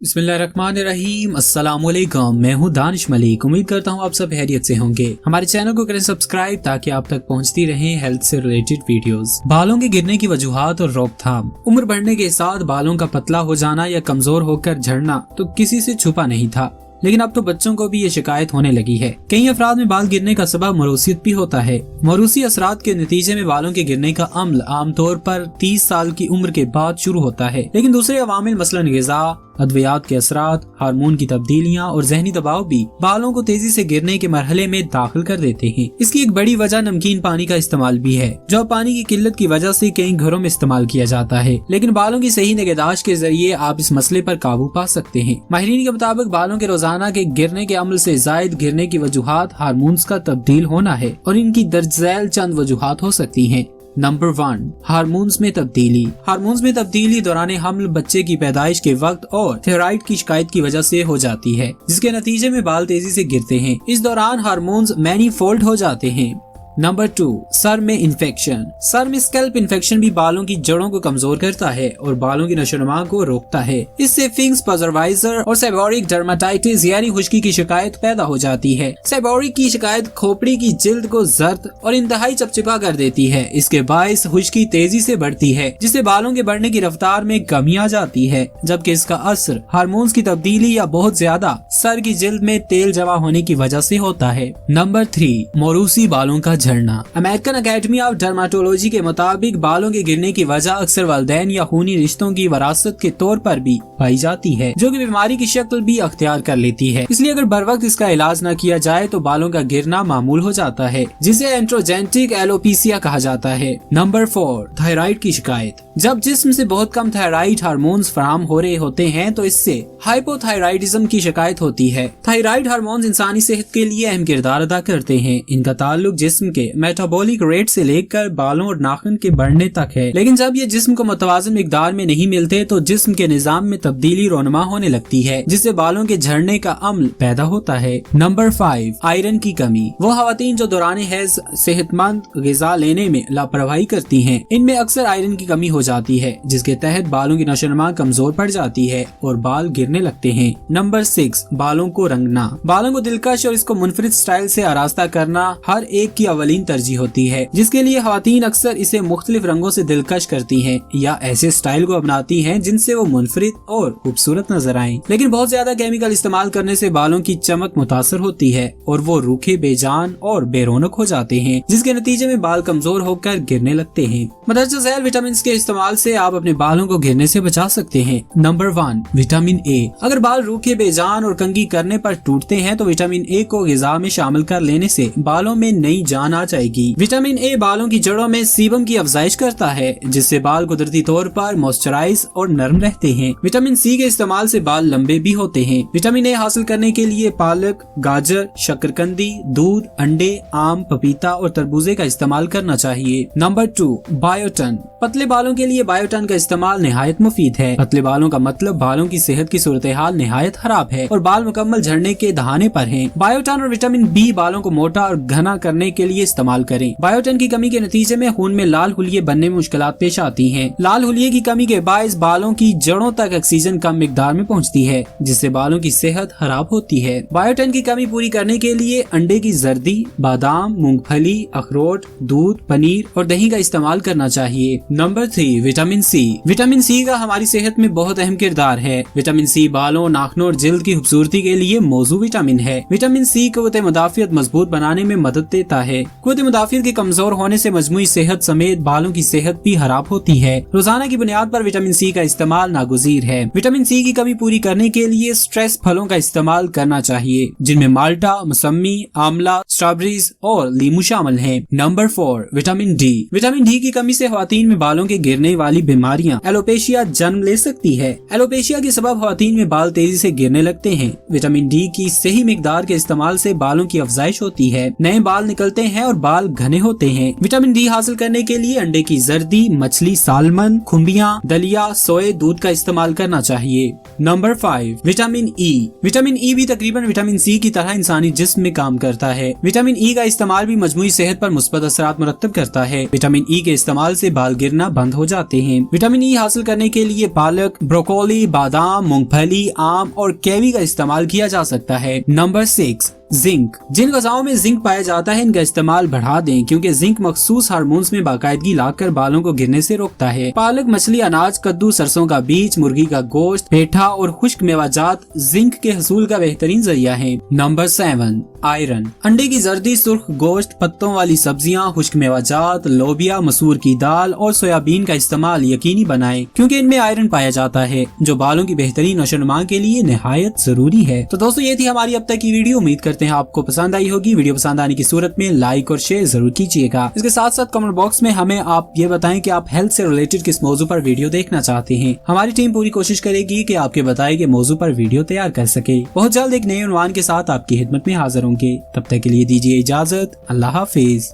बिस्मिल्लाहिर्रहमानिर्रहीम। अस्सलाम वालेकुम। मैं हूँ दानिश मलिक। उम्मीद करता हूँ आप सब खैरियत से होंगे। हमारे चैनल को करें सब्सक्राइब ताकि आप तक पहुँचती रहे हेल्थ से रिलेटेड वीडियोस। बालों के गिरने की वजूहात और रोकथाम। उम्र बढ़ने के साथ बालों का पतला हो जाना या कमजोर होकर झड़ना तो किसी से छुपा नहीं था, लेकिन अब तो बच्चों को भी ये शिकायत होने लगी है। कई अफराद में बाल गिरने का सबब मरूसियत भी होता है। मरूसी असरात के नतीजे में बालों के गिरने का अमल आमतौर पर 30 साल की उम्र के बाद शुरू होता है, लेकिन दूसरे अवामिल मसलन ग़िज़ा, अद्वियात के असरात, हार्मोन की तब्दीलियां और ज़हनी दबाव भी बालों को तेजी से गिरने के मरहले में दाखिल कर देते हैं। इसकी एक बड़ी वजह नमकीन पानी का इस्तेमाल भी है, जो पानी की किल्लत की वजह से कई घरों में इस्तेमाल किया जाता है, लेकिन बालों की सही निगहदाश्त के जरिए आप इस मसले पर काबू पा सकते हैं। माहिरीन के मुताबिक बालों के रोजाना के गिरने के अमल से जायद गिरने की वजूहात हार्मोन्स का तब्दील होना है और इनकी दर्ज झैल चंद वजूहात हो सकती हैं। नंबर 1, हार्मोन्स में तब्दीली। हार्मोन्स में तब्दीली दौरान हमल, बच्चे की पैदाइश के वक्त और थायराइड की शिकायत की वजह से हो जाती है, जिसके नतीजे में बाल तेजी से गिरते हैं। इस दौरान हार्मोन्स मैनीफोल्ड हो जाते हैं। नंबर 2, सर में इन्फेक्शन। सर में स्कैल्प इन्फेक्शन भी बालों की जड़ों को कमजोर करता है और बालों की नशोनुमा को रोकता है। इससे फिंग्स, पजरवाइजर और सेबोरिक डर्माटाइटिस यानी खुश्की की शिकायत पैदा हो जाती है। सेबोरिक की शिकायत खोपड़ी की जिल्द को जर्द और इंतहाई चिपचिपा कर देती है। इसके बायस खुश्की तेजी से बढ़ती है, जिससे बालों के बढ़ने की रफ्तार में कमी आ जाती है, जबकि इसका असर हार्मोन्स की तब्दीली या बहुत ज्यादा सर की जिल्द में तेल जमा होने की वजह से होता है। नंबर 3, मोरूसी बालों का झड़ना। अमेरिकन अकेडमी ऑफ डर्माटोलॉजी के मुताबिक बालों के गिरने की वजह अक्सर वालिदैन या खूनी रिश्तों की विरासत के तौर पर भी पाई जाती है, जो कि बीमारी की शक्ल भी अख्तियार कर लेती है। इसलिए अगर बर वक्त इसका इलाज न किया जाए तो बालों का गिरना मामूल हो जाता है, जिसे एंड्रोजेनेटिक एलोपेसिया कहा जाता है। नंबर 4, थायराइड की शिकायत। जब जिस्म से बहुत कम थायराइड हार्मोन्स फराहम हो रहे होते हैं तो इससे हाइपोथायराइडिज्म की शिकायत होती है। थायराइड हार्मोन्स इंसानी सेहत के लिए अहम किरदार अदा करते हैं। इनका ताल्लुक जिस्म के मेटाबॉलिक रेट से लेकर बालों और नाखून के बढ़ने तक है, लेकिन जब ये जिस्म को मुतवाज़िन मिकदार में नहीं मिलते तो जिस्म के निजाम में तब्दीली रोनमा होने लगती है, जिससे बालों के झड़ने का अमल पैदा होता है। नंबर 5, आयरन की कमी। वो खवातीन जो दौरान हैज सेहतमंद ग़िज़ा लेने में लापरवाही करती हैं, इनमें अक्सर आयरन की कमी हो जाती है, जिसके तहत बालों की नशोनुमा कमजोर पड़ जाती है और बाल गिरने लगते हैं। नंबर 6, बालों को रंगना। बालों को दिलकश और इसको मुनफरिद स्टाइल से आरास्ता करना हर एक की अवलीन तरजीह होती है, जिसके लिए खवातीन अक्सर इसे मुख्तलिफ रंगों से दिलकश करती हैं या ऐसे स्टाइल को अपनाती हैं जिनसे वो मुनफरिद और खूबसूरत नजर आएं। लेकिन बहुत ज्यादा केमिकल इस्तेमाल करने से बालों की चमक मुतासर होती है और वो रूखे, बेजान और बेरौनक हो जाते हैं, जिसके नतीजे में बाल कमजोर होकर गिरने लगते हैं। मदरजा झैल विटामिन के इस्तेमाल से आप अपने बालों को गिरने से बचा सकते हैं। Number 1, vitamin A. अगर बाल रूखे, बेजान और कंघी करने पर टूटते हैं तो विटामिन ए को ग़िज़ा में शामिल कर लेने से बालों में नई जान आ जाएगी। विटामिन ए बालों की जड़ों में सीबम की अफजाइश करता है, जिससे बाल कुदरती तौर पर मॉइस्चराइज और नरम रहते हैं। विटामिन सी के इस्तेमाल से बाल लंबे भी होते हैं। विटामिन ए हासिल करने के लिए पालक, गाजर, शकरकंदी, दूध, अंडे, आम, पपीता और तरबूजे का इस्तेमाल करना चाहिए। नंबर 2, बायोटन। पतले बालों के लिए बायोटन का इस्तेमाल निहायत मुफीद है। पतले बालों का मतलब बालों की सेहत की सूरत हाल निहायत खराब है और बाल मुकम्मल झड़ने के दहाने पर हैं। बायोटन और विटामिन बी बालों को मोटा और घना करने के लिए इस्तेमाल करें। बायोटन की कमी के नतीजे में खून में लाल हुलिये बनने में मुश्किलात पेश आती हैं। लाल हुलिये की कमी के बायस बालों की जड़ों तक ऑक्सीजन कम मिकदार में पहुंचती है, जिससे बालों की सेहत खराब होती है। बायोटन की कमी पूरी करने के लिए अंडे की जर्दी, बादाम, मूंगफली, अखरोट, दूध, पनीर और दही का इस्तेमाल करना चाहिए। Number 3, vitamin C. Vitamin C का हमारी सेहत में बहुत अहम किरदार है। विटामिन सी बालों, नाखूनों और जिल्द की खूबसूरती के लिए मौजू विटामिन है। विटामिन सी क़ुव्वत मुदाफ़ियत मजबूत बनाने में मदद देता है। क़ुव्वत मुदाफ़ियत के कमजोर होने से मजमूई सेहत समेत बालों की सेहत भी खराब होती है। रोजाना की बुनियाद पर विटामिन सी का इस्तेमाल नागुज़ीर है। विटामिन सी की कमी पूरी करने के लिए स्ट्रेस फलों का इस्तेमाल करना चाहिए, जिनमें माल्टा, मौसमी, आमला, स्ट्रॉबेरीज और लीमू शामिल हैं। Number 4, vitamin D. Vitamin D की कमी से ख्वातीन में बालों के गिरने वाली बीमारियां एलोपेशिया जन्म ले सकती है। एलोपेशिया के सबब ख्वातीन में बाल तेजी से गिरने लगते हैं। विटामिन डी की सही मिकदार के इस्तेमाल से बालों की अफजाइश होती है, नए बाल निकलते हैं और बाल घने होते हैं। विटामिन डी हासिल करने के लिए अंडे की जर्दी, मछली, सालमन, खुम्बियां, दलिया, सोए दूध का इस्तेमाल करना चाहिए। Number 5, vitamin E. Vitamin E भी तकरीबन विटामिन सी की तरह इंसानी जिस्म में काम करता है। विटामिन ई का इस्तेमाल भी मजमूई सेहत पर मुस्बत असरात मुरत्तब करता है। विटामिन ई के इस्तेमाल से बाल गिरना बंद हो जाते हैं। विटामिन ई हासिल करने के लिए पालक, ब्रोकोली, बादाम, मूंगफली, आम और कीवी का इस्तेमाल किया जा सकता है। Number 6, zinc. जिन ग़िज़ाओं में जिंक पाया जाता है इनका इस्तेमाल बढ़ा दें, क्योंकि जिंक मखसूस हार्मोन्स में बाकायदगी लाकर बालों को गिरने से रोकता है। पालक, मछली, अनाज, कद्दू, सरसों का बीज, मुर्गी का गोश्त, पेठा और खुश्क मेवाजात जिंक के हसूल का बेहतरीन जरिया है। Number 7, iron. अंडे की जर्दी, सुर्ख गोश्त, पत्तों वाली सब्जियां, खुश्क मेवाजात, लोबिया, मसूर की दाल और सोयाबीन का इस्तेमाल यकीनी बनाएं, क्योंकि इनमें आयरन पाया जाता है जो बालों की बेहतरीन नशोनुमा के लिए निहायत जरूरी है। तो दोस्तों ये थी हमारी अब तक की वीडियो। उम्मीद करते हैं आपको पसंद आई होगी। वीडियो पसंद आने की सूरत में लाइक और शेयर जरूर कीजिएगा। इसके साथ साथ कमेंट बॉक्स में हमें आप ये बताएं कि आप हेल्थ से रिलेटेड किस मौजू पर वीडियो देखना चाहते हैं। हमारी टीम पूरी कोशिश करेगी कि आपके बताए गए मौजू पर वीडियो तैयार कर सके। बहुत जल्द एक नए उन्वान के साथ आपकी खिदमत में हाजिर होंगे। तब तक के लिए दीजिए इजाजत। अल्लाह हाफिज।